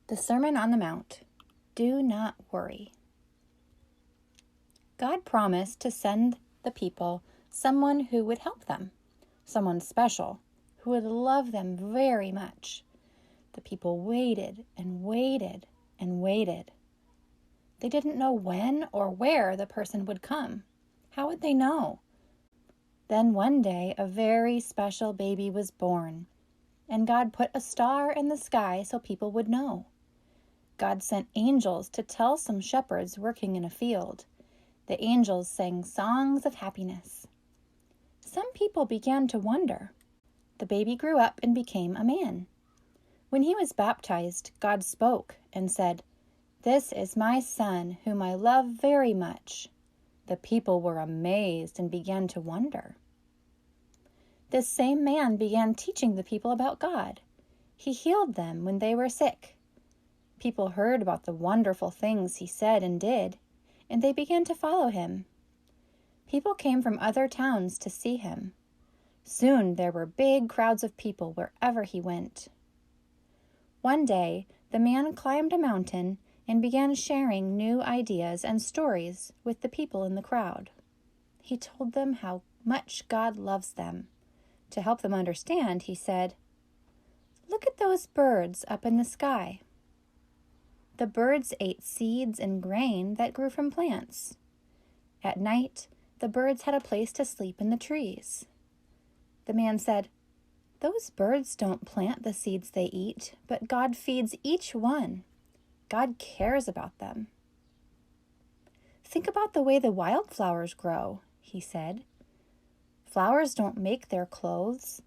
The Sermon on the Mount. Do not worry. God promised to send the people someone who would help them, someone special, who would love them very much. The people waited and waited and waited. They didn't know when or where the person would come. How would they know? Then one day, a very special baby was born, and God put a star in the sky so people would know. God sent angels to tell some shepherds working in a field. The angels sang songs of happiness. Some people began to wonder. The baby grew up and became a man. When he was baptized, God spoke and said, "This is my son, whom I love very much." The people were amazed and began to wonder. This same man began teaching the people about God. He healed them when they were sick. People heard about the wonderful things he said and did, and they began to follow him. People came from other towns to see him. Soon there were big crowds of people wherever he went. One day, the man climbed a mountain and began sharing new ideas and stories with the people in the crowd. He told them how much God loves them. To help them understand, he said, "Look at those birds up in the sky." The birds ate seeds and grain that grew from plants. At night, the birds had a place to sleep in the trees. The man said, "Those birds don't plant the seeds they eat, but God feeds each one. God cares about them." "Think about the way the wildflowers grow," he said. "Flowers don't make their clothes.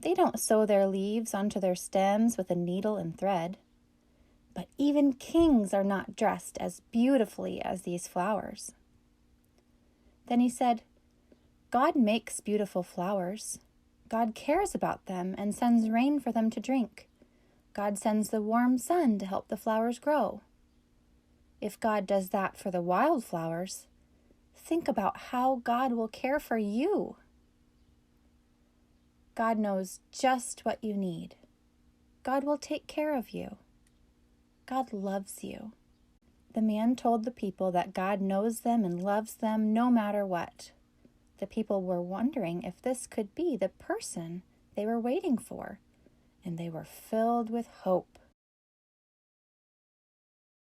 They don't sew their leaves onto their stems with a needle and thread. But even kings are not dressed as beautifully as these flowers." Then he said, "God makes beautiful flowers. God cares about them and sends rain for them to drink. God sends the warm sun to help the flowers grow. If God does that for the wildflowers, think about how God will care for you. God knows just what you need. God will take care of you. God loves you." The man told the people that God knows them and loves them no matter what. The people were wondering if this could be the person they were waiting for, and they were filled with hope.